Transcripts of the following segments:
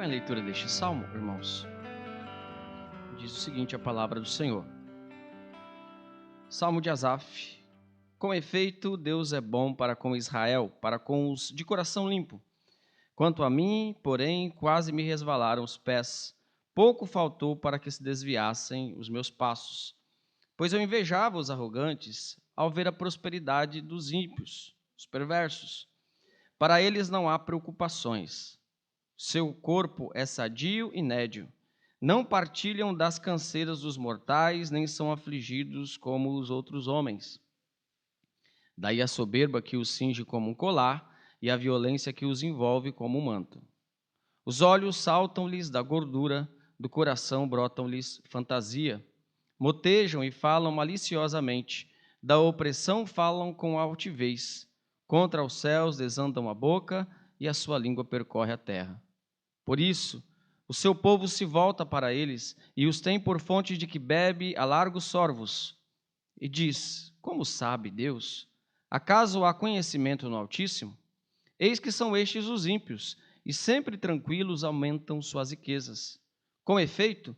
Acompanhe a leitura deste salmo, irmãos. Diz o seguinte a palavra do Senhor. Salmo de Asaf. Com efeito, Deus é bom para com Israel, para com os de coração limpo. Quanto a mim, porém, quase me resvalaram os pés. Pouco faltou para que se desviassem os meus passos. Pois eu invejava os arrogantes ao ver a prosperidade dos ímpios, os perversos. Para eles não há preocupações. Seu corpo é sadio e nédio. Não partilham das canseiras dos mortais, nem são afligidos como os outros homens. Daí a soberba que os cinge como um colar e a violência que os envolve como um manto. Os olhos saltam-lhes da gordura, do coração brotam-lhes fantasia. Motejam e falam maliciosamente, da opressão falam com altivez. Contra os céus desandam a boca e a sua língua percorre a terra. Por isso, o seu povo se volta para eles e os tem por fonte de que bebe a largos sorvos. E diz: como sabe Deus? Acaso há conhecimento no Altíssimo? Eis que são estes os ímpios, e sempre tranquilos aumentam suas riquezas. Com efeito,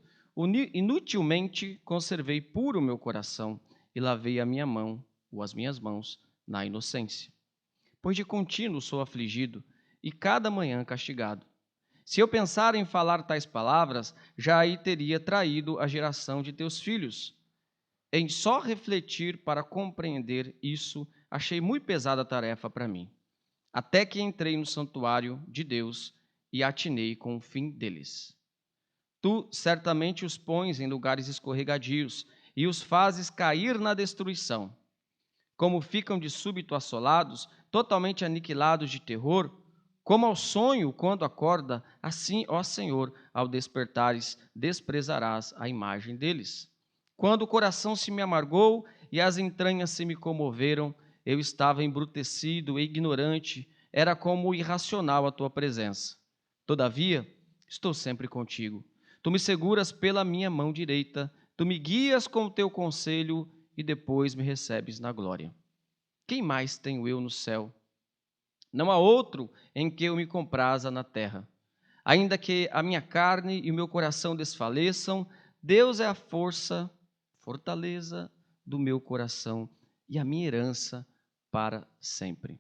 inutilmente conservei puro o meu coração e lavei a minha mão, ou as minhas mãos, na inocência. Pois de contínuo sou afligido e cada manhã castigado. Se eu pensar em falar tais palavras, já aí teria traído a geração de teus filhos. Em só refletir para compreender isso, achei muito pesada a tarefa para mim. Até que entrei no santuário de Deus e atinei com o fim deles. Tu certamente os pões em lugares escorregadios e os fazes cair na destruição. Como ficam de súbito assolados, totalmente aniquilados de terror, como ao sonho quando acorda, assim, ó Senhor, ao despertares, desprezarás a imagem deles. Quando o coração se me amargou e as entranhas se me comoveram, eu estava embrutecido e ignorante, era como irracional a tua presença. Todavia, estou sempre contigo. Tu me seguras pela minha mão direita, tu me guias com o teu conselho e depois me recebes na glória. Quem mais tenho eu no céu? Não há outro em que eu me compraza na terra. Ainda que a minha carne e o meu coração desfaleçam, Deus é a fortaleza do meu coração e a minha herança para sempre.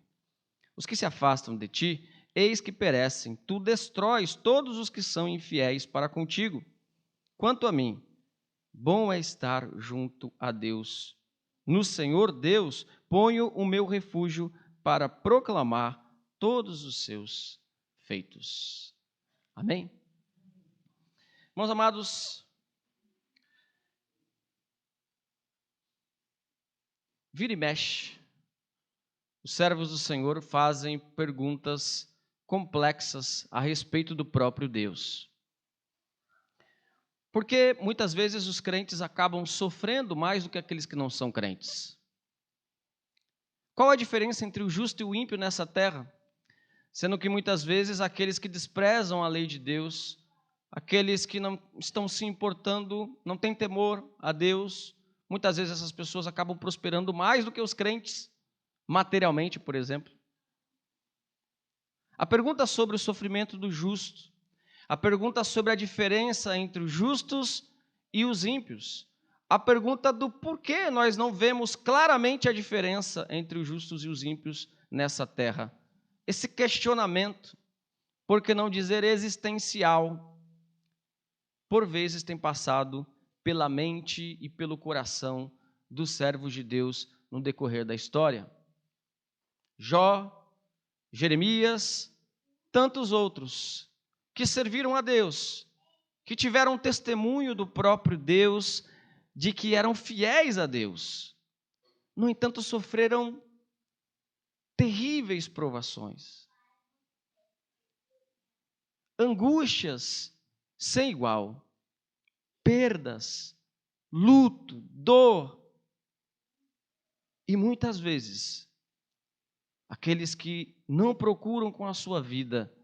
Os que se afastam de ti, eis que perecem. Tu destróis todos os que são infiéis para contigo. Quanto a mim, bom é estar junto a Deus. No Senhor Deus ponho o meu refúgio para proclamar todos os seus feitos. Amém? Meus amados, vira e mexe, os servos do Senhor fazem perguntas complexas a respeito do próprio Deus. Porque muitas vezes os crentes acabam sofrendo mais do que aqueles que não são crentes. Qual a diferença entre o justo e o ímpio nessa terra? Sendo que muitas vezes aqueles que desprezam a lei de Deus, aqueles que não estão se importando, não têm temor a Deus, muitas vezes essas pessoas acabam prosperando mais do que os crentes, materialmente, por exemplo. A pergunta sobre o sofrimento do justo, a pergunta sobre a diferença entre os justos e os ímpios, a pergunta do porquê nós não vemos claramente a diferença entre os justos e os ímpios nessa terra. Esse questionamento, por que não dizer existencial, por vezes tem passado pela mente e pelo coração dos servos de Deus no decorrer da história. Jó, Jeremias, tantos outros que serviram a Deus, que tiveram testemunho do próprio Deus, de que eram fiéis a Deus. No entanto, sofreram terríveis provações, angústias sem igual, perdas, luto, dor. E muitas vezes, aqueles que não procuram com a sua vida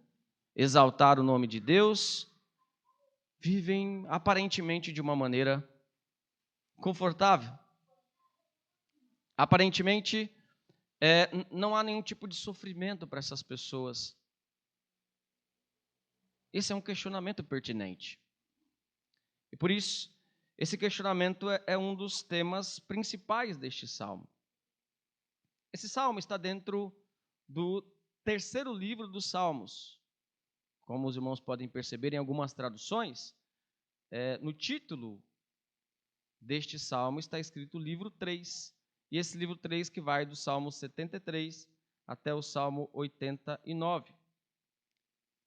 exaltar o nome de Deus, vivem aparentemente de uma maneira confortável. Aparentemente, não há nenhum tipo de sofrimento para essas pessoas. Esse é um questionamento pertinente. E por isso, esse questionamento é um dos temas principais deste salmo. Esse salmo está dentro do terceiro livro dos Salmos. Como os irmãos podem perceber em algumas traduções, no título deste salmo está escrito livro 3. E esse livro 3 que vai do Salmo 73 até o Salmo 89.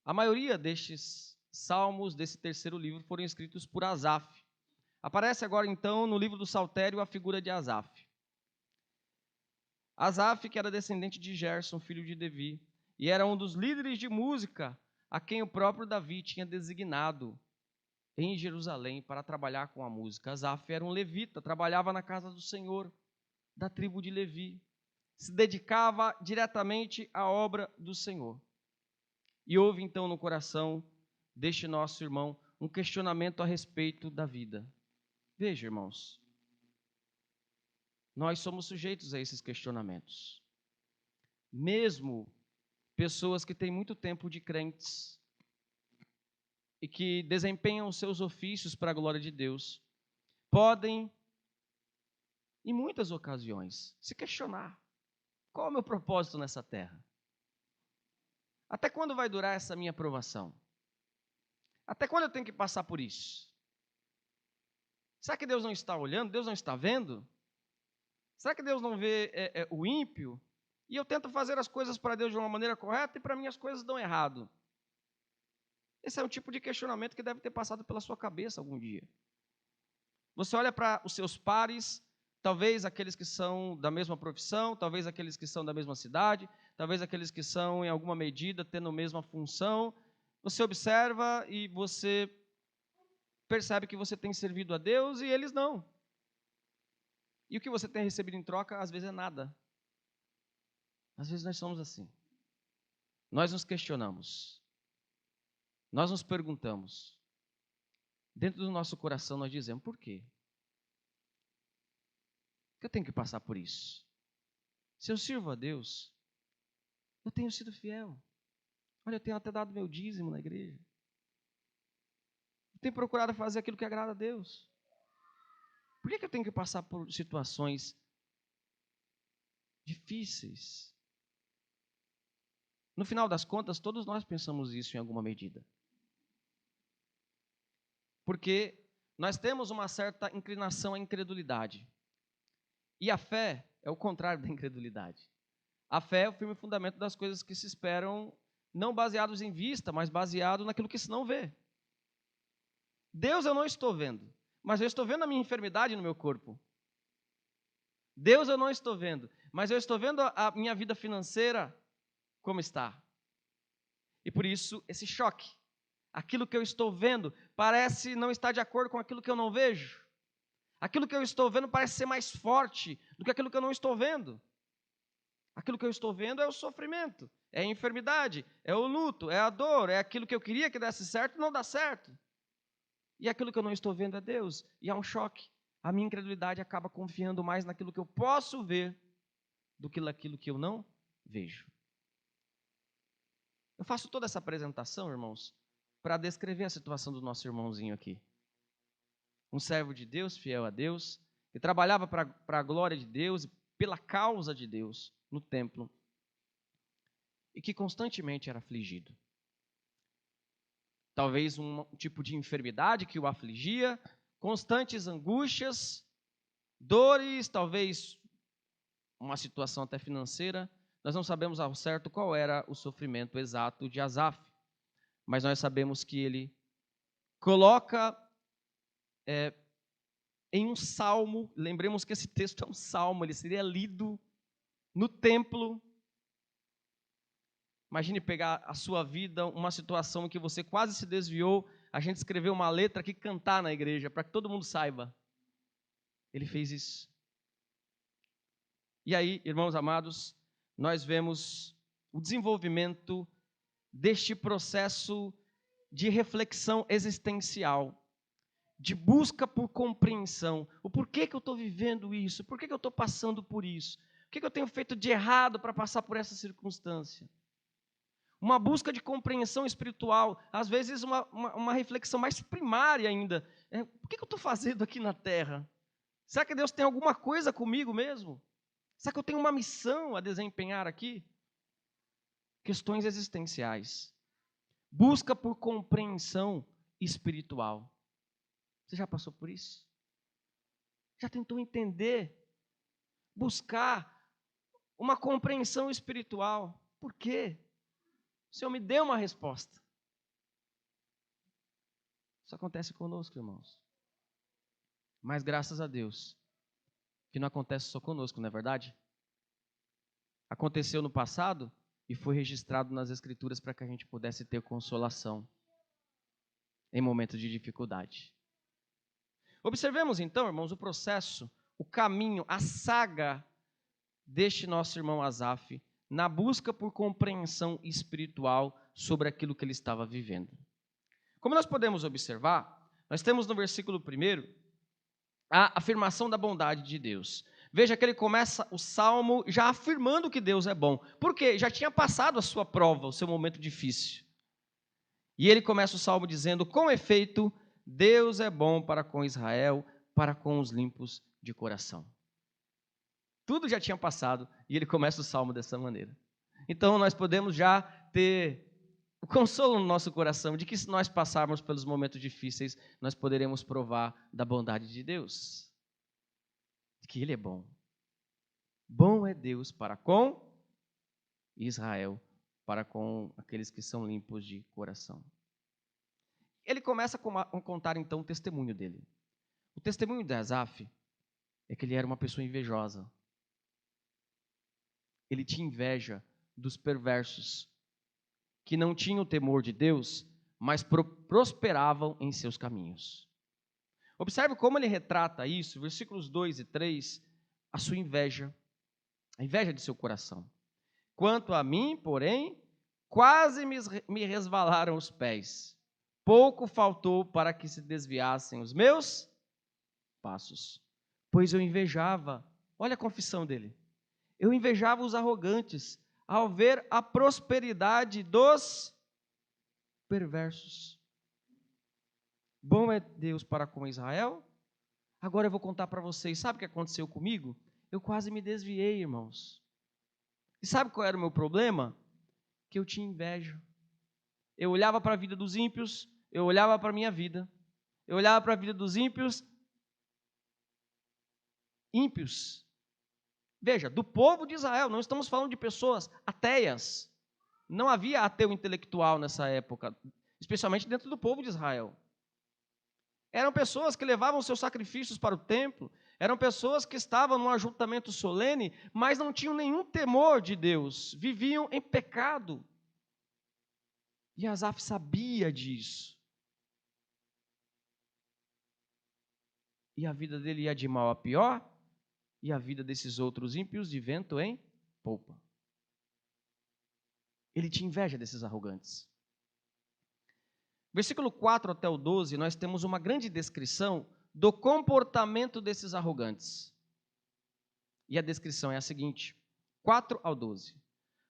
A maioria destes salmos desse terceiro livro foram escritos por Asaf. Aparece agora então no livro do Saltério a figura de Asaf. Asaf, que era descendente de Gerson, filho de Devi, e era um dos líderes de música a quem o próprio Davi tinha designado em Jerusalém para trabalhar com a música. Asaf era um levita, trabalhava na casa do Senhor, da tribo de Levi, se dedicava diretamente à obra do Senhor. E houve então no coração deste nosso irmão um questionamento a respeito da vida. Veja, irmãos, nós somos sujeitos a esses questionamentos. Mesmo pessoas que têm muito tempo de crentes e que desempenham os seus ofícios para a glória de Deus, podem, em muitas ocasiões, se questionar: qual é o meu propósito nessa terra? Até quando vai durar essa minha provação? Até quando eu tenho que passar por isso? Será que Deus não está olhando? Deus não está vendo? Será que Deus não vê o ímpio? E eu tento fazer as coisas para Deus de uma maneira correta e para mim as coisas dão errado. Esse é um tipo de questionamento que deve ter passado pela sua cabeça algum dia. Você olha para os seus pares, talvez aqueles que são da mesma profissão, talvez aqueles que são da mesma cidade, talvez aqueles que são, em alguma medida, tendo a mesma função. Você observa e você percebe que você tem servido a Deus e eles não. E o que você tem recebido em troca, às vezes, é nada. Às vezes nós somos assim. Nós nos questionamos. Nós nos perguntamos. Dentro do nosso coração nós dizemos: por quê? Que eu tenho que passar por isso? Se eu sirvo a Deus, eu tenho sido fiel. Olha, eu tenho até dado meu dízimo na igreja. Eu tenho procurado fazer aquilo que agrada a Deus. Por que eu tenho que passar por situações difíceis? No final das contas, todos nós pensamos isso em alguma medida. Porque nós temos uma certa inclinação à incredulidade. E a fé é o contrário da incredulidade. A fé é o firme fundamento das coisas que se esperam, não baseados em vista, mas baseado naquilo que se não vê. Deus eu não estou vendo, mas eu estou vendo a minha enfermidade no meu corpo. Deus eu não estou vendo, mas eu estou vendo a minha vida financeira como está. E por isso, esse choque. Aquilo que eu estou vendo parece não estar de acordo com aquilo que eu não vejo. Aquilo que eu estou vendo parece ser mais forte do que aquilo que eu não estou vendo. Aquilo que eu estou vendo é o sofrimento, é a enfermidade, é o luto, é a dor, é aquilo que eu queria que desse certo e não dá certo. E aquilo que eu não estou vendo é Deus, e há um choque. A minha incredulidade acaba confiando mais naquilo que eu posso ver do que naquilo que eu não vejo. Eu faço toda essa apresentação, irmãos, para descrever a situação do nosso irmãozinho aqui. Um servo de Deus, fiel a Deus, que trabalhava para a glória de Deus, pela causa de Deus no templo, e que constantemente era afligido. Talvez um tipo de enfermidade que o afligia, constantes angústias, dores, talvez uma situação até financeira. Nós não sabemos ao certo qual era o sofrimento exato de Asaf, mas nós sabemos que ele coloca em um salmo, lembremos que esse texto é um salmo, ele seria lido no templo. Imagine pegar a sua vida, uma situação em que você quase se desviou, a gente escreveu uma letra aqui, cantar na igreja, para que todo mundo saiba. Ele fez isso. E aí, irmãos amados, nós vemos o desenvolvimento deste processo de reflexão existencial, de busca por compreensão. O porquê que eu estou vivendo isso? Por que eu estou passando por isso? O que eu tenho feito de errado para passar por essa circunstância? uma busca de compreensão espiritual, às vezes uma reflexão mais primária ainda. O que eu estou fazendo aqui na terra? Será que Deus tem alguma coisa comigo mesmo? Será que eu tenho uma missão a desempenhar aqui? Questões existenciais. Busca por compreensão espiritual. Você já passou por isso? Já tentou entender? Buscar uma compreensão espiritual? Por quê? O Senhor me deu uma resposta. Isso acontece conosco, irmãos. Mas graças a Deus, que não acontece só conosco, não é verdade? Aconteceu no passado e foi registrado nas Escrituras para que a gente pudesse ter consolação em momentos de dificuldade. Observemos então, irmãos, o processo, o caminho, a saga deste nosso irmão Asaf na busca por compreensão espiritual sobre aquilo que ele estava vivendo. Como nós podemos observar, nós temos no versículo 1 a afirmação da bondade de Deus. Veja que ele começa o salmo já afirmando que Deus é bom. Por quê? Já tinha passado a sua prova, o seu momento difícil. E ele começa o salmo dizendo: com efeito, Deus é bom para com Israel, para com os limpos de coração. Tudo já tinha passado e ele começa o salmo dessa maneira. Então nós podemos já ter o consolo no nosso coração de que se nós passarmos pelos momentos difíceis, nós poderemos provar da bondade de Deus. De que Ele é bom. Bom é Deus para com Israel, para com aqueles que são limpos de coração. Ele começa a contar então o testemunho dele. O testemunho de Asaf é que ele era uma pessoa invejosa. Ele tinha inveja dos perversos, que não tinham temor de Deus, mas prosperavam em seus caminhos. Observe como ele retrata isso, versículos 2 e 3, a sua inveja, a inveja de seu coração. Quanto a mim, porém, quase me resvalaram os pés. Pouco faltou para que se desviassem os meus passos. Pois eu invejava, olha a confissão dele, eu invejava os arrogantes, ao ver a prosperidade dos perversos. Bom é Deus para com Israel. Agora eu vou contar para vocês, sabe o que aconteceu comigo? Eu quase me desviei, irmãos. E sabe qual era o meu problema? Que eu tinha inveja. Eu olhava para a vida dos ímpios, eu olhava para a minha vida, eu olhava para a vida dos ímpios. Veja, do povo de Israel, não estamos falando de pessoas ateias. Não havia ateu intelectual nessa época, especialmente dentro do povo de Israel. Eram pessoas que levavam seus sacrifícios para o templo, eram pessoas que estavam num ajuntamento solene, mas não tinham nenhum temor de Deus, viviam em pecado. E Asaf sabia disso. E a vida dele ia de mal a pior, e a vida desses outros ímpios de vento em polpa. Ele tinha inveja desses arrogantes. Versículo 4 até o 12, nós temos uma grande descrição do comportamento desses arrogantes. E a descrição é a seguinte, 4 ao 12.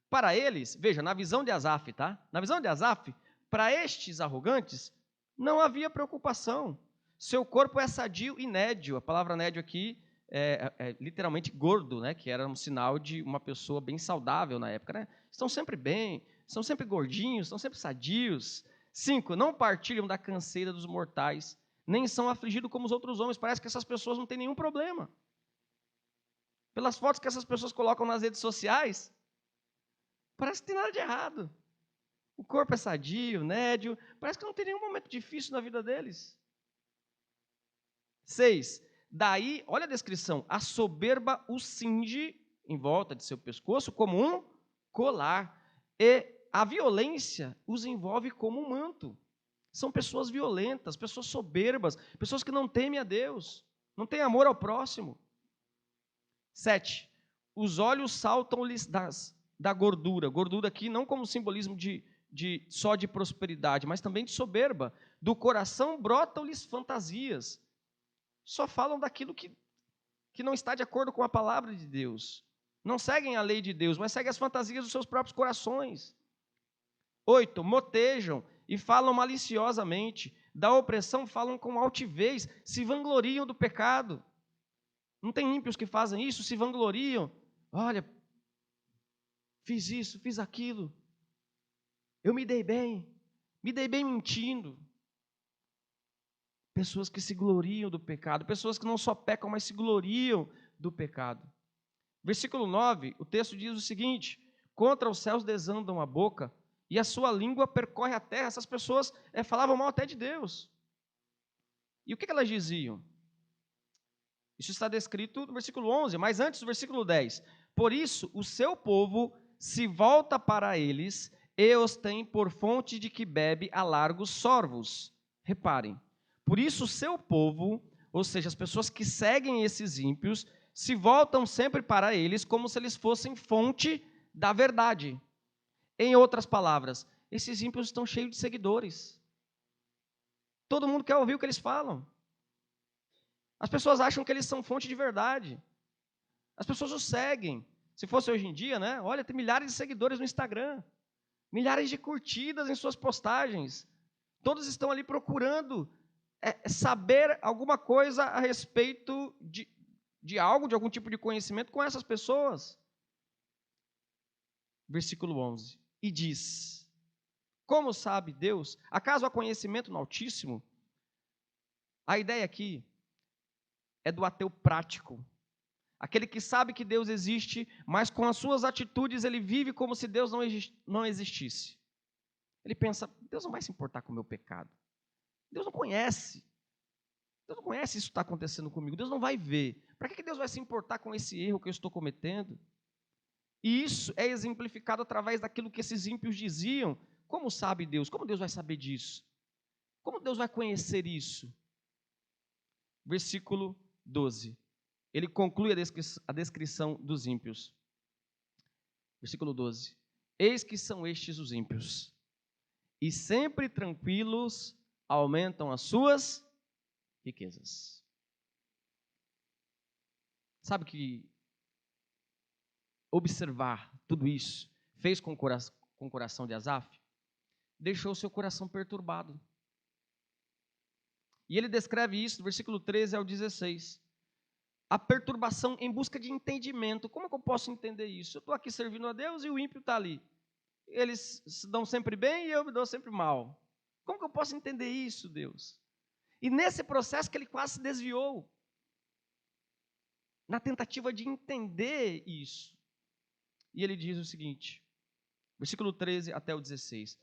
Para eles, veja, na visão de Asaf, tá? Na visão de Asaf, para estes arrogantes, não havia preocupação. Seu corpo é sadio e nédio. A palavra nédio aqui é literalmente gordo, né? Que era um sinal de uma pessoa bem saudável na época, né? Estão sempre bem, estão sempre gordinhos, estão sempre sadios. 5, não partilham da canseira dos mortais, nem são afligidos como os outros homens. Parece que essas pessoas não têm nenhum problema. Pelas fotos que essas pessoas colocam nas redes sociais, parece que não tem nada de errado. O corpo é sadio, nédio, parece que não tem nenhum momento difícil na vida deles. 6, daí, olha a descrição, a soberba o cinge em volta de seu pescoço como um colar, e a violência os envolve como um manto. São pessoas violentas, pessoas soberbas, pessoas que não temem a Deus, não têm amor ao próximo. 7, os olhos saltam-lhes da gordura. Gordura aqui não como simbolismo só de prosperidade, mas também de soberba. Do coração brotam-lhes fantasias. Só falam daquilo que não está de acordo com a palavra de Deus. Não seguem a lei de Deus, mas seguem as fantasias dos seus próprios corações. 8, motejam e falam maliciosamente, da opressão falam com altivez, se vangloriam do pecado. Não tem ímpios que fazem isso, se vangloriam. Olha, fiz isso, fiz aquilo. Eu me dei bem mentindo. Pessoas que se gloriam do pecado, pessoas que não só pecam, mas se gloriam do pecado. Versículo 9, o texto diz o seguinte: contra os céus desandam a boca, e a sua língua percorre a terra. Essas pessoas falavam mal até de Deus. E o que elas diziam? Isso está descrito no versículo 11, mas antes do versículo 10. Por isso, o seu povo se volta para eles e os tem por fonte de que bebe a largos sorvos. Reparem, por isso o seu povo, ou seja, as pessoas que seguem esses ímpios, se voltam sempre para eles como se eles fossem fonte da verdade. Em outras palavras, esses ímpios estão cheios de seguidores. Todo mundo quer ouvir o que eles falam. As pessoas acham que eles são fonte de verdade. As pessoas os seguem. Se fosse hoje em dia, né? Olha, tem milhares de seguidores no Instagram. Milhares de curtidas em suas postagens. Todos estão ali procurando saber alguma coisa a respeito de algo, de algum tipo de conhecimento com essas pessoas. Versículo 11. E diz: como sabe Deus? Acaso há conhecimento no Altíssimo? A ideia aqui é do ateu prático. Aquele que sabe que Deus existe, mas com as suas atitudes ele vive como se Deus não existisse. Ele pensa: Deus não vai se importar com o meu pecado. Deus não conhece. Deus não conhece isso que está acontecendo comigo. Deus não vai ver. Para que Deus vai se importar com esse erro que eu estou cometendo? E isso é exemplificado através daquilo que esses ímpios diziam. Como sabe Deus? Como Deus vai saber disso? Como Deus vai conhecer isso? Versículo 12. Ele conclui a descrição dos ímpios. Versículo 12. Eis que são estes os ímpios, e sempre tranquilos aumentam as suas riquezas. Sabe que observar tudo isso fez com o coração de Asaf? Deixou seu coração perturbado. E ele descreve isso do versículo 13 ao 16. A perturbação em busca de entendimento. Como é que eu posso entender isso? Eu estou aqui servindo a Deus e o ímpio está ali. Eles se dão sempre bem e eu me dou sempre mal. Como que eu posso entender isso, Deus? E nesse processo que ele quase se desviou, na tentativa de entender isso. E ele diz o seguinte, versículo 13 até o 16.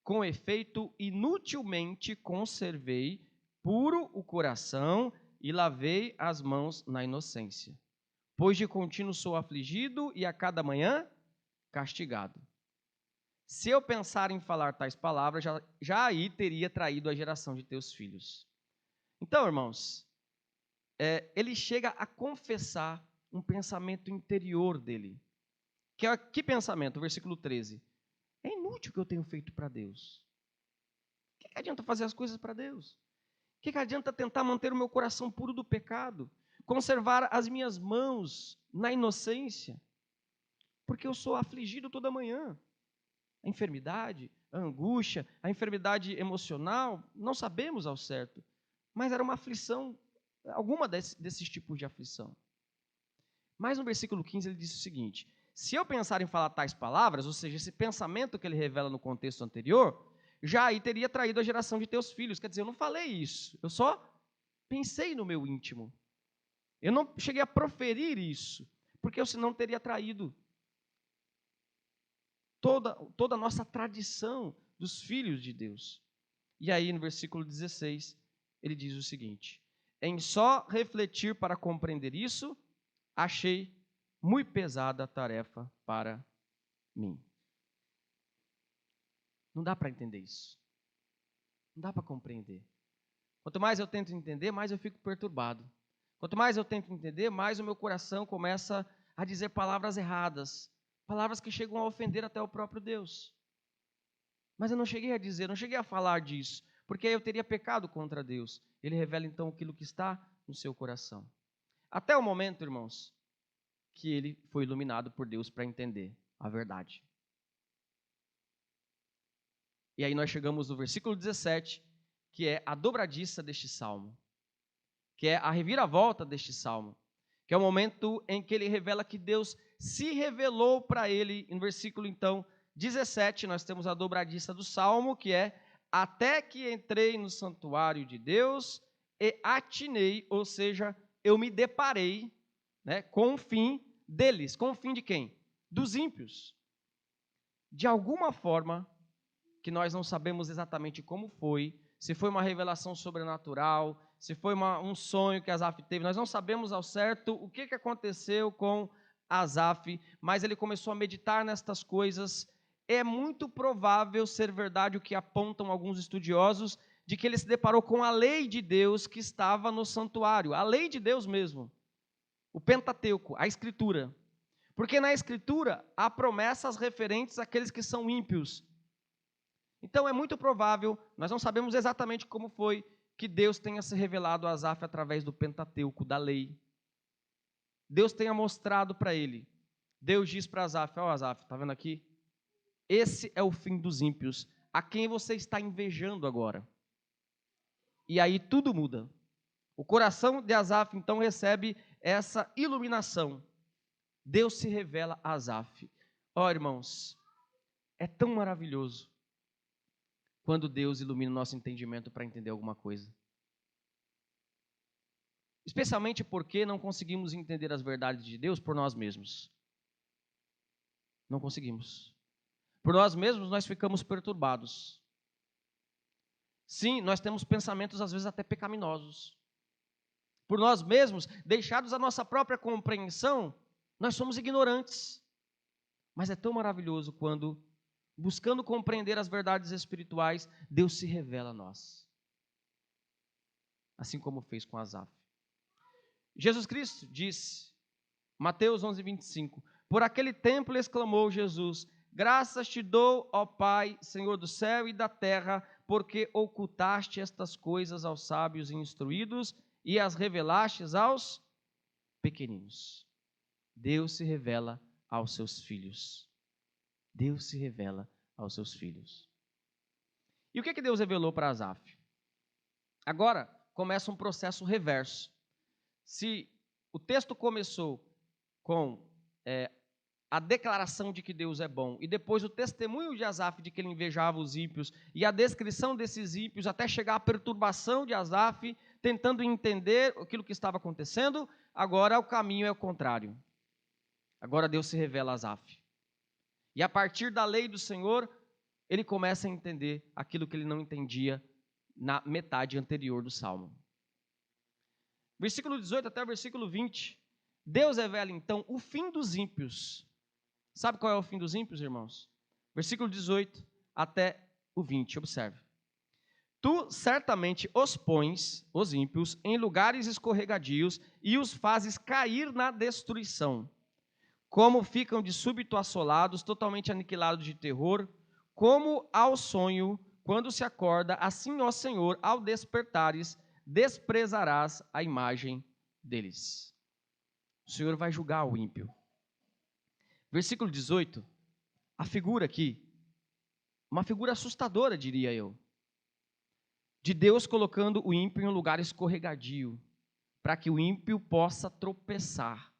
Com efeito, inutilmente conservei puro o coração e lavei as mãos na inocência. Pois de contínuo sou afligido e a cada manhã castigado. Se eu pensar em falar tais palavras, já aí teria traído a geração de teus filhos. Então, irmãos, ele chega a confessar um pensamento interior dele. Que pensamento? Versículo 13. É inútil o que eu tenho feito para Deus. O que adianta fazer as coisas para Deus? O que adianta tentar manter o meu coração puro do pecado? Conservar as minhas mãos na inocência? Porque eu sou afligido toda manhã. A enfermidade, a angústia, a enfermidade emocional, não sabemos ao certo. Mas era uma aflição, alguma desses tipos de aflição. Mas no versículo 15 ele diz o seguinte: se eu pensar em falar tais palavras, ou seja, esse pensamento que ele revela no contexto anterior, já aí teria traído a geração de teus filhos. Quer dizer, eu não falei isso, eu só pensei no meu íntimo. Eu não cheguei a proferir isso, porque eu senão teria traído toda a nossa tradição dos filhos de Deus. E aí no versículo 16, ele diz o seguinte: em só refletir para compreender isso, achei muito pesada a tarefa para mim. Não dá para entender isso. Não dá para compreender. Quanto mais eu tento entender, mais eu fico perturbado. Quanto mais eu tento entender, mais o meu coração começa a dizer palavras erradas, palavras que chegam a ofender até o próprio Deus. Mas eu não cheguei a dizer, não cheguei a falar disso, porque aí eu teria pecado contra Deus. Ele revela então aquilo que está no seu coração. Até o momento, irmãos, que ele foi iluminado por Deus para entender a verdade. E aí nós chegamos no versículo 17, que é a dobradiça deste salmo, que é a reviravolta deste salmo, que é o momento em que ele revela que Deus se revelou para ele. No versículo, então, 17, nós temos a dobradiça do salmo, que é: até que entrei no santuário de Deus e atinei, ou seja, eu me deparei, né, com o fim deles. Com o fim de quem? Dos ímpios. De alguma forma, que nós não sabemos exatamente como foi, se foi uma revelação sobrenatural, se foi um sonho que Asaf teve, nós não sabemos ao certo o que aconteceu com Asaf, mas ele começou a meditar nestas coisas. É muito provável ser verdade o que apontam alguns estudiosos, de que ele se deparou com a lei de Deus que estava no santuário, a lei de Deus mesmo, o Pentateuco, a Escritura. Porque na Escritura há promessas referentes àqueles que são ímpios. Então é muito provável, nós não sabemos exatamente como foi, que Deus tenha se revelado a Asaf através do Pentateuco, da lei. Deus tenha mostrado para ele. Deus diz para Asaf: ó, Asaf, está vendo aqui? Esse é o fim dos ímpios, a quem você está invejando agora. E aí tudo muda. O coração de Asaf então recebe essa iluminação. Deus se revela a Asaf. Ó, irmãos, é tão maravilhoso quando Deus ilumina o nosso entendimento para entender alguma coisa. Especialmente porque não conseguimos entender as verdades de Deus por nós mesmos. Não conseguimos. Por nós mesmos nós ficamos perturbados. Sim, nós temos pensamentos às vezes até pecaminosos. Por nós mesmos, deixados à nossa própria compreensão, nós somos ignorantes. Mas é tão maravilhoso quando, buscando compreender as verdades espirituais, Deus se revela a nós. Assim como fez com Asaf. Jesus Cristo disse, Mateus 11:25, por aquele tempo exclamou Jesus: graças te dou, ó Pai, Senhor do céu e da terra, porque ocultaste estas coisas aos sábios e instruídos e as revelastes aos pequeninos. Deus se revela aos seus filhos. Deus se revela aos seus filhos. E o que Deus revelou para Asaf? Agora começa um processo reverso. Se o texto começou com a declaração de que Deus é bom, e depois o testemunho de Asaf de que ele invejava os ímpios, e a descrição desses ímpios até chegar à perturbação de Asaf, tentando entender aquilo que estava acontecendo, agora o caminho é o contrário. Agora Deus se revela a Asaf. E a partir da lei do Senhor, ele começa a entender aquilo que ele não entendia na metade anterior do Salmo. Versículo 18 até o versículo 20. Deus revela então o fim dos ímpios. Sabe qual é o fim dos ímpios, irmãos? Versículo 18 até o 20, observe. Tu certamente os pões, os ímpios, em lugares escorregadios e os fazes cair na destruição. Como ficam de súbito assolados, totalmente aniquilados de terror, como ao sonho, quando se acorda, assim, ó Senhor, ao despertares, desprezarás a imagem deles. O Senhor vai julgar o ímpio. Versículo 18, a figura aqui, uma figura assustadora, diria eu, de Deus colocando o ímpio em um lugar escorregadio, para que o ímpio possa tropeçar.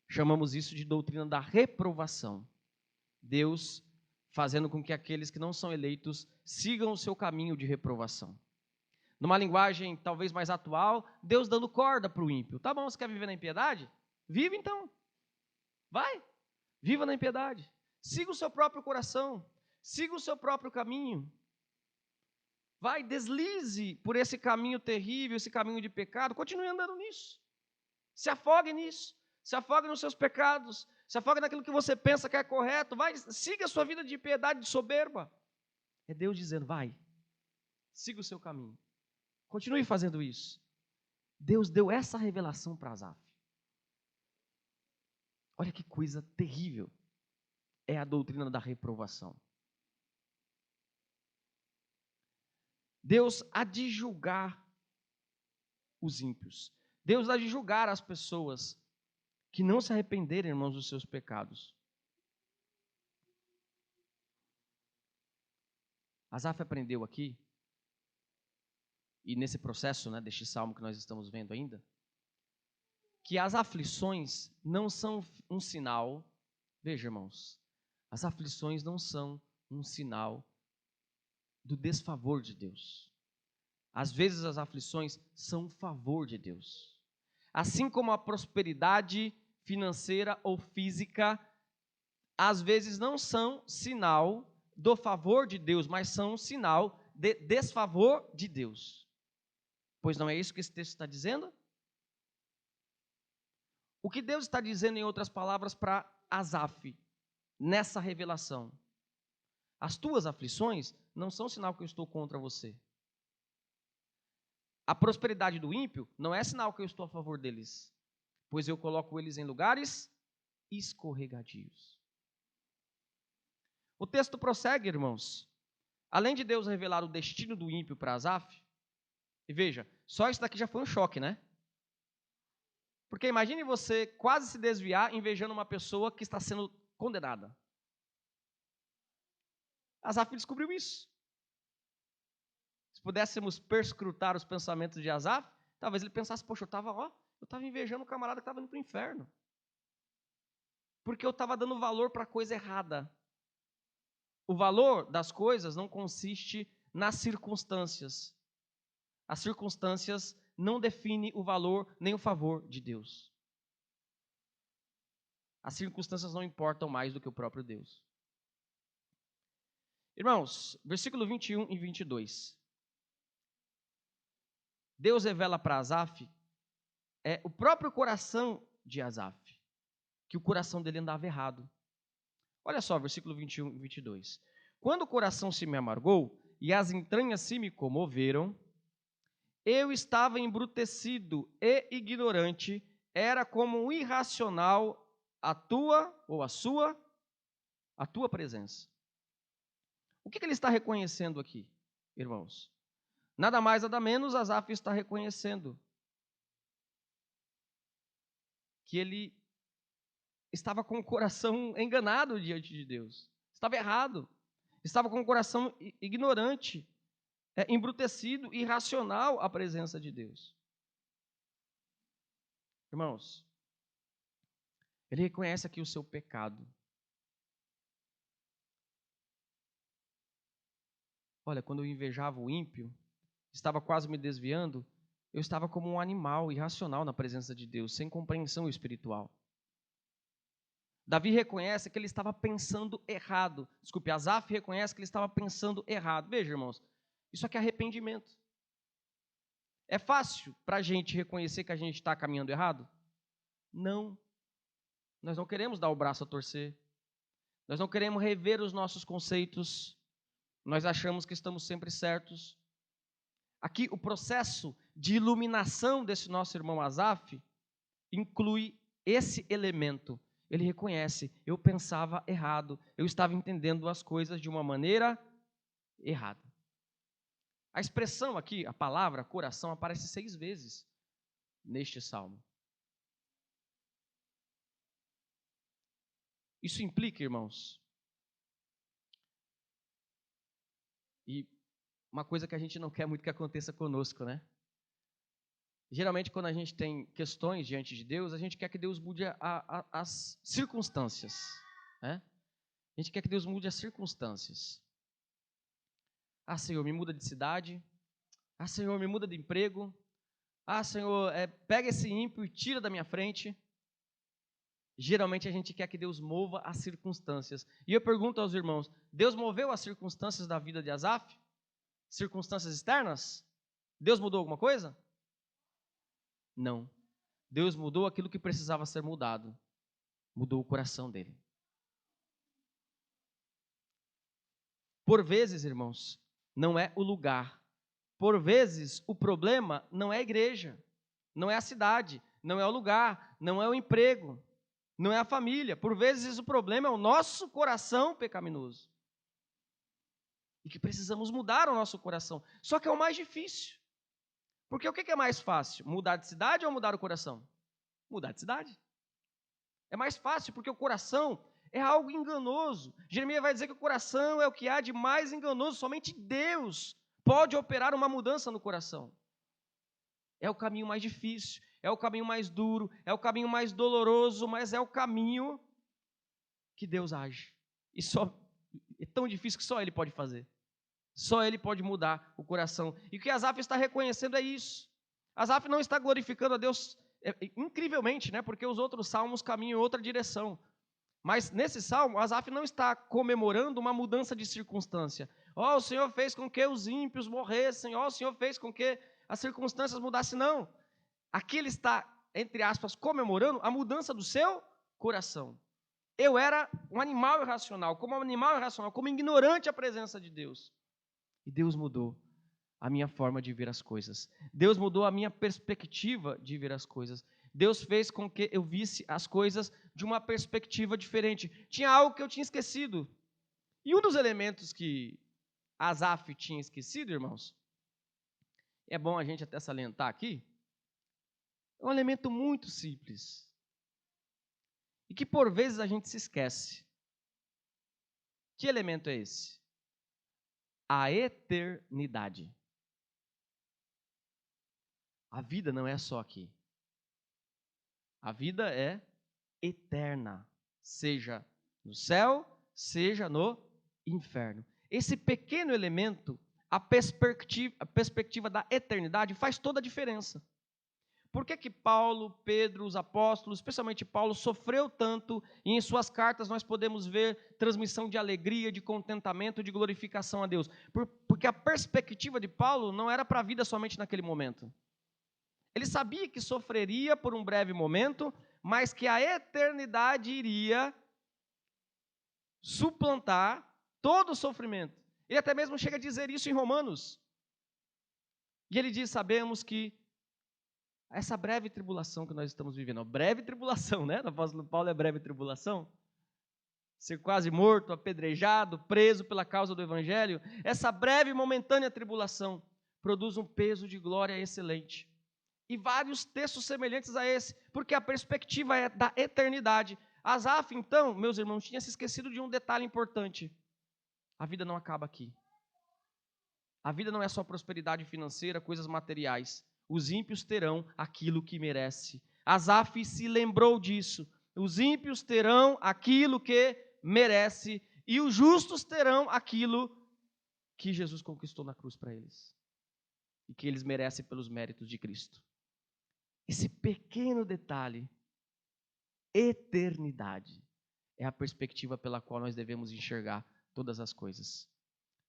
Chamamos isso de doutrina da reprovação. Deus fazendo com que aqueles que não são eleitos sigam o seu caminho de reprovação. Numa linguagem talvez mais atual, Deus dando corda para o ímpio. Tá bom, você quer viver na impiedade? Vive então. Vai. Viva na impiedade. Siga o seu próprio coração. Siga o seu próprio caminho. Vai, deslize por esse caminho terrível, esse caminho de pecado. Continue andando nisso. Se afogue nisso. Se afogue nos seus pecados. Se afogue naquilo que você pensa que é correto. Vai, siga a sua vida de piedade, de soberba. É Deus dizendo, vai. Siga o seu caminho. Continue fazendo isso. Deus deu essa revelação para Asaf. Olha que coisa terrível. É a doutrina da reprovação. Deus há de julgar os ímpios. Deus há de julgar as pessoas que não se arrependerem, irmãos, dos seus pecados. Asaf aprendeu aqui, e nesse processo, né, deste salmo que nós estamos vendo ainda, que as aflições não são um sinal, veja, irmãos, as aflições não são um sinal do desfavor de Deus. Às vezes as aflições são um favor de Deus. Assim como a prosperidade financeira ou física, às vezes não são sinal do favor de Deus, mas são um sinal de desfavor de Deus. Pois não é isso que esse texto está dizendo? O que Deus está dizendo, em outras palavras, para Asaf, nessa revelação? As tuas aflições não são sinal que eu estou contra você. A prosperidade do ímpio não é sinal que eu estou a favor deles, pois eu coloco eles em lugares escorregadios. O texto prossegue, irmãos. Além de Deus revelar o destino do ímpio para Asaf, e veja, só isso daqui já foi um choque, né? Porque imagine você quase se desviar invejando uma pessoa que está sendo condenada. Asaf descobriu isso. Se pudéssemos perscrutar os pensamentos de Asaf, talvez ele pensasse, poxa, eu estava invejando um camarada que estava indo para o inferno. Porque eu estava dando valor para a coisa errada. O valor das coisas não consiste nas circunstâncias. As circunstâncias não definem o valor nem o favor de Deus. As circunstâncias não importam mais do que o próprio Deus. Irmãos, versículo 21 e 22. Deus revela para Asaf o próprio coração de Asaf, que o coração dele andava errado. Olha só, versículo 21 e 22. Quando o coração se me amargou e as entranhas se me comoveram, eu estava embrutecido e ignorante, era como um irracional a tua presença. O que ele está reconhecendo aqui, irmãos? Nada mais, nada menos, Asaf está reconhecendo que ele estava com o coração enganado diante de Deus. Estava errado. Estava com o coração ignorante, embrutecido, irracional à presença de Deus. Irmãos, ele reconhece aqui o seu pecado. Olha, quando eu invejava o ímpio, estava quase me desviando, eu estava como um animal irracional na presença de Deus, sem compreensão espiritual. Davi reconhece que ele estava pensando errado. Desculpe, Asaf reconhece que ele estava pensando errado. Veja, irmãos, isso aqui é arrependimento. É fácil para a gente reconhecer que a gente está caminhando errado? Não. Nós não queremos dar o braço a torcer. Nós não queremos rever os nossos conceitos. Nós achamos que estamos sempre certos. Aqui, o processo de iluminação desse nosso irmão Asaf inclui esse elemento. Ele reconhece, eu pensava errado, eu estava entendendo as coisas de uma maneira errada. A expressão aqui, a palavra coração, aparece 6 vezes neste salmo. Isso implica, irmãos, e uma coisa que a gente não quer muito que aconteça conosco, né? Geralmente, quando a gente tem questões diante de Deus, a gente quer que Deus mude as circunstâncias, né? A gente quer que Deus mude as circunstâncias. Ah, Senhor, me muda de cidade. Ah, Senhor, me muda de emprego. Ah, Senhor, pega esse ímpio e tira da minha frente. Geralmente a gente quer que Deus mova as circunstâncias. E eu pergunto aos irmãos, Deus moveu as circunstâncias da vida de Asaf? Circunstâncias externas? Deus mudou alguma coisa? Não. Deus mudou aquilo que precisava ser mudado. Mudou o coração dele. Por vezes, irmãos, não é o lugar. Por vezes, o problema não é a igreja, não é a cidade, não é o lugar, não é o emprego, não é a família. Por vezes, o problema é o nosso coração pecaminoso. E que precisamos mudar o nosso coração. Só que é o mais difícil. Porque o que é mais fácil? Mudar de cidade ou mudar o coração? Mudar de cidade. É mais fácil porque o coração É algo enganoso. Jeremias vai dizer que o coração é o que há de mais enganoso. Somente Deus pode operar uma mudança no coração. É o caminho mais difícil, é o caminho mais duro, é o caminho mais doloroso, mas é o caminho que Deus age. E é tão difícil que só Ele pode fazer. Só Ele pode mudar o coração. E o que Asaf está reconhecendo é isso. Asaf não está glorificando a Deus incrivelmente, né? Porque os outros salmos caminham em outra direção. Mas nesse salmo, Asaf não está comemorando uma mudança de circunstância. O Senhor fez com que os ímpios morressem. O Senhor fez com que as circunstâncias mudassem. Não. Aqui ele está, entre aspas, comemorando a mudança do seu coração. Eu era um animal irracional, como ignorante à presença de Deus. E Deus mudou a minha forma de ver as coisas. Deus mudou a minha perspectiva de ver as coisas. Deus fez com que eu visse as coisas de uma perspectiva diferente. Tinha algo que eu tinha esquecido. E um dos elementos que Asaf tinha esquecido, irmãos, é bom a gente até salientar aqui, é um elemento muito simples. E que por vezes a gente se esquece. Que elemento é esse? A eternidade. A vida não é só aqui. A vida é eterna, seja no céu, seja no inferno. Esse pequeno elemento, a perspectiva da eternidade, faz toda a diferença. Por que Paulo, Pedro, os apóstolos, especialmente Paulo, sofreu tanto e em suas cartas nós podemos ver transmissão de alegria, de contentamento, de glorificação a Deus? Porque a perspectiva de Paulo não era para a vida somente naquele momento. Ele sabia que sofreria por um breve momento, mas que a eternidade iria suplantar todo o sofrimento. Ele até mesmo chega a dizer isso em Romanos. E ele diz, sabemos que essa breve tribulação que nós estamos vivendo, breve tribulação, né? O apóstolo Paulo é breve tribulação. Ser quase morto, apedrejado, preso pela causa do evangelho. Essa breve e momentânea tribulação produz um peso de glória excelente. E vários textos semelhantes a esse, porque a perspectiva é da eternidade. Asaf, então, meus irmãos, tinha se esquecido de um detalhe importante. A vida não acaba aqui. A vida não é só prosperidade financeira, coisas materiais. Os ímpios terão aquilo que merece. Asaf se lembrou disso. Os ímpios terão aquilo que merece e os justos terão aquilo que Jesus conquistou na cruz para eles e que eles merecem pelos méritos de Cristo. Esse pequeno detalhe, eternidade, é a perspectiva pela qual nós devemos enxergar todas as coisas.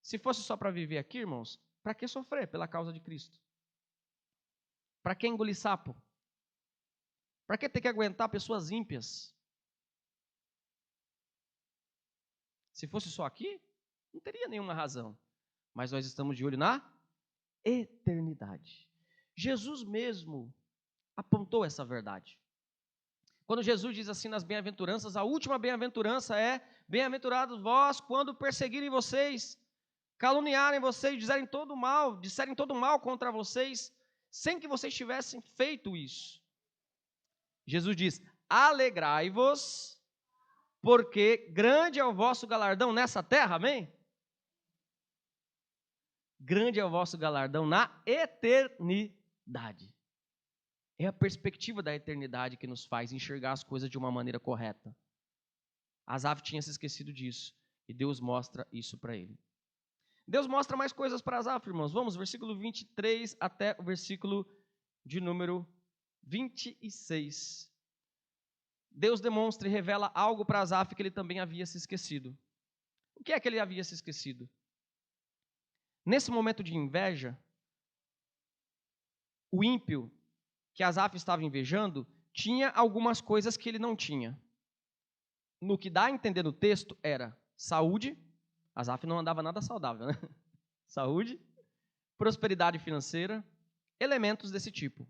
Se fosse só para viver aqui, irmãos, para que sofrer pela causa de Cristo? Para que engolir sapo? Para que ter que aguentar pessoas ímpias? Se fosse só aqui, não teria nenhuma razão. Mas nós estamos de olho na eternidade. Jesus mesmo apontou essa verdade. Quando Jesus diz assim nas bem-aventuranças, a última bem-aventurança é: bem-aventurados vós quando perseguirem vocês, caluniarem vocês, disserem todo mal contra vocês, sem que vocês tivessem feito isso. Jesus diz: alegrai-vos, porque grande é o vosso galardão nessa terra, amém? Grande é o vosso galardão na eternidade. É a perspectiva da eternidade que nos faz enxergar as coisas de uma maneira correta. Asaf tinha se esquecido disso, e Deus mostra isso para ele. Deus mostra mais coisas para Asaf, irmãos. Vamos, versículo 23 até o versículo de número 26. Deus demonstra e revela algo para Asaf que ele também havia se esquecido. O que é que ele havia se esquecido? Nesse momento de inveja, o ímpio que Asaf estava invejando tinha algumas coisas que ele não tinha. No que dá a entender no texto era saúde. Asaf não andava nada saudável, né? Saúde, prosperidade financeira, elementos desse tipo.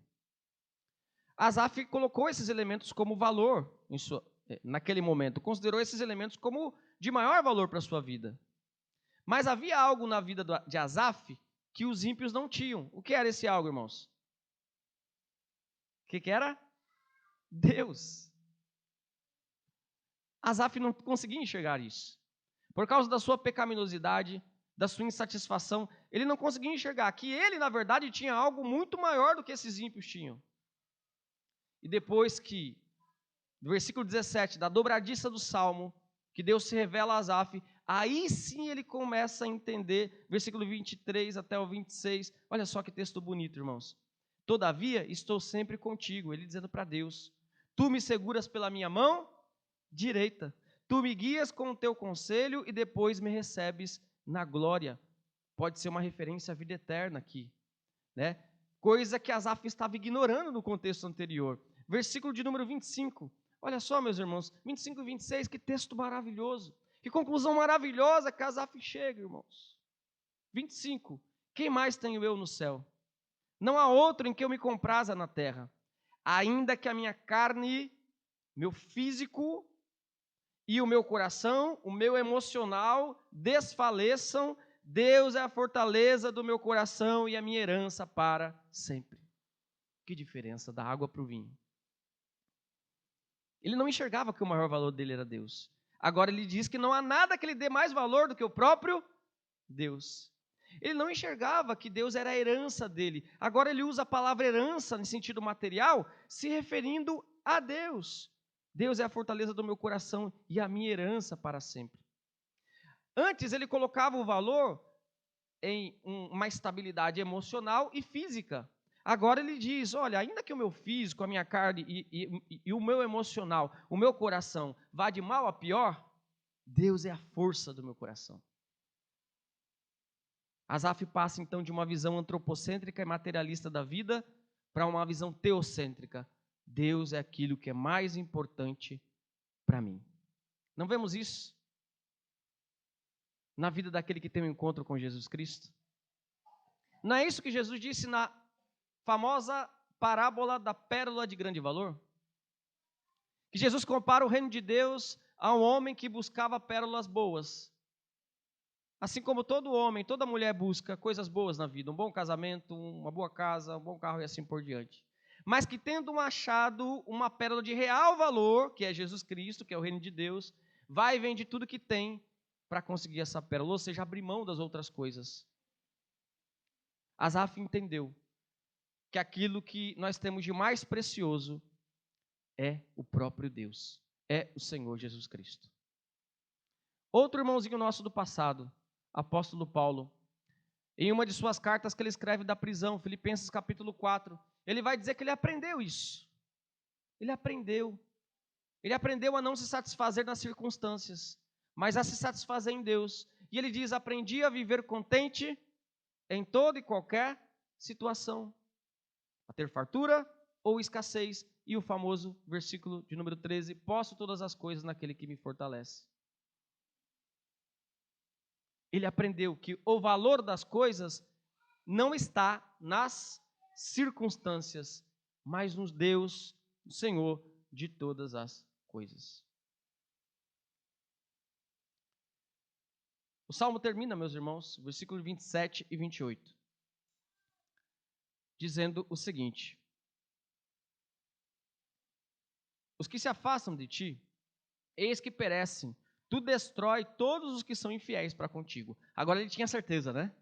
Asaf colocou esses elementos como valor naquele momento, considerou esses elementos como de maior valor para a sua vida. Mas havia algo na vida de Asaf que os ímpios não tinham. O que era esse algo, irmãos? O que era? Deus. Asaf não conseguia enxergar isso. Por causa da sua pecaminosidade, da sua insatisfação, ele não conseguia enxergar que ele, na verdade, tinha algo muito maior do que esses ímpios tinham. E depois que, no versículo 17, da dobradiça do Salmo, que Deus se revela a Asaf, aí sim ele começa a entender, versículo 23 até o 26, olha só que texto bonito, irmãos. Todavia, estou sempre contigo, ele dizendo para Deus, tu me seguras pela minha mão direita, tu me guias com o teu conselho e depois me recebes na glória. Pode ser uma referência à vida eterna aqui, né? Coisa que Asaf estava ignorando no contexto anterior. Versículo de número 25. Olha só, meus irmãos, 25 e 26, que texto maravilhoso. Que conclusão maravilhosa que Asaf chega, irmãos. 25. Quem mais tenho eu no céu? Não há outro em que eu me compraza na terra. Ainda que a minha carne, meu físico e o meu coração, o meu emocional desfaleçam, Deus é a fortaleza do meu coração e a minha herança para sempre. Que diferença da água para o vinho. Ele não enxergava que o maior valor dele era Deus. Agora ele diz que não há nada que lhe dê mais valor do que o próprio Deus. Ele não enxergava que Deus era a herança dele. Agora ele usa a palavra herança, em sentido material, se referindo a Deus. Deus é a fortaleza do meu coração e a minha herança para sempre. Antes ele colocava o valor em uma estabilidade emocional e física. Agora ele diz, olha, ainda que o meu físico, a minha carne e o meu emocional, o meu coração vá de mal a pior, Deus é a força do meu coração. Asaf passa então de uma visão antropocêntrica e materialista da vida para uma visão teocêntrica. Deus é aquilo que é mais importante para mim. Não vemos isso na vida daquele que tem um encontro com Jesus Cristo? Não é isso que Jesus disse na famosa parábola da pérola de grande valor? Que Jesus compara o reino de Deus a um homem que buscava pérolas boas. Assim como todo homem, toda mulher busca coisas boas na vida, um bom casamento, uma boa casa, um bom carro e assim por diante. Mas que tendo achado uma pérola de real valor, que é Jesus Cristo, que é o reino de Deus, vai e vende tudo que tem para conseguir essa pérola, ou seja, abrir mão das outras coisas. Asaf entendeu que aquilo que nós temos de mais precioso é o próprio Deus, é o Senhor Jesus Cristo. Outro irmãozinho nosso do passado, apóstolo Paulo, em uma de suas cartas que ele escreve da prisão, Filipenses capítulo 4, ele vai dizer que ele aprendeu isso. Ele aprendeu a não se satisfazer nas circunstâncias, mas a se satisfazer em Deus. E ele diz, aprendi a viver contente em toda e qualquer situação, a ter fartura ou escassez, e o famoso versículo de número 13, posso todas as coisas naquele que me fortalece. Ele aprendeu que o valor das coisas não está nas circunstâncias, mas no Deus, no Senhor de todas as coisas. O Salmo termina, meus irmãos, versículos 27 e 28, dizendo o seguinte: os que se afastam de ti, eis que perecem, tu destrói todos os que são infiéis para contigo. Agora ele tinha certeza, né?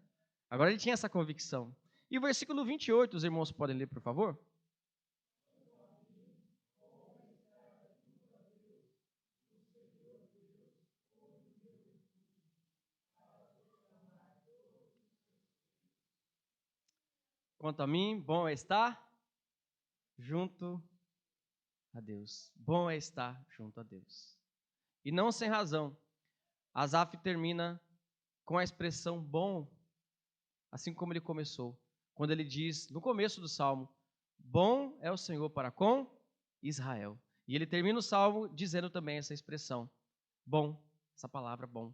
Agora ele tinha essa convicção. E o versículo 28, os irmãos podem ler, por favor? Quanto a mim, bom é estar junto a Deus. Bom é estar junto a Deus. E não sem razão. Asaf termina com a expressão bom, assim como ele começou. Quando ele diz, no começo do Salmo, bom é o Senhor para com Israel. E ele termina o Salmo dizendo também essa expressão. Bom, essa palavra bom.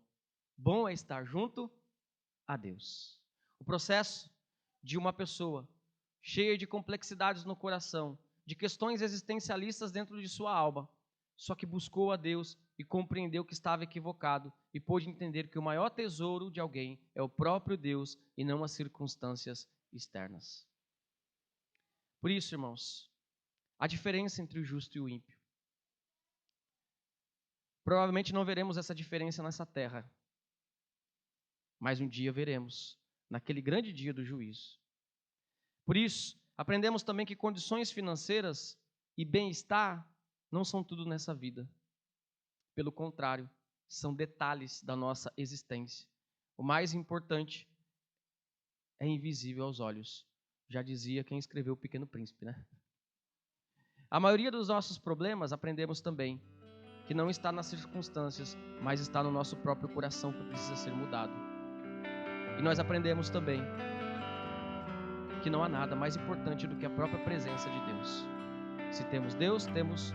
Bom é estar junto a Deus. O processo de uma pessoa cheia de complexidades no coração, de questões existencialistas dentro de sua alma, só que buscou a Deus e compreendeu que estava equivocado e pôde entender que o maior tesouro de alguém é o próprio Deus e não as circunstâncias externas. Por isso, irmãos, a diferença entre o justo e o ímpio. Provavelmente não veremos essa diferença nessa terra, mas um dia veremos, naquele grande dia do juízo. Por isso, aprendemos também que condições financeiras e bem-estar não são tudo nessa vida. Pelo contrário, são detalhes da nossa existência. O mais importante é invisível aos olhos. Já dizia quem escreveu O Pequeno Príncipe, né? A maioria dos nossos problemas, aprendemos também, que não está nas circunstâncias, mas está no nosso próprio coração que precisa ser mudado. E nós aprendemos também que não há nada mais importante do que a própria presença de Deus. Se temos Deus, temos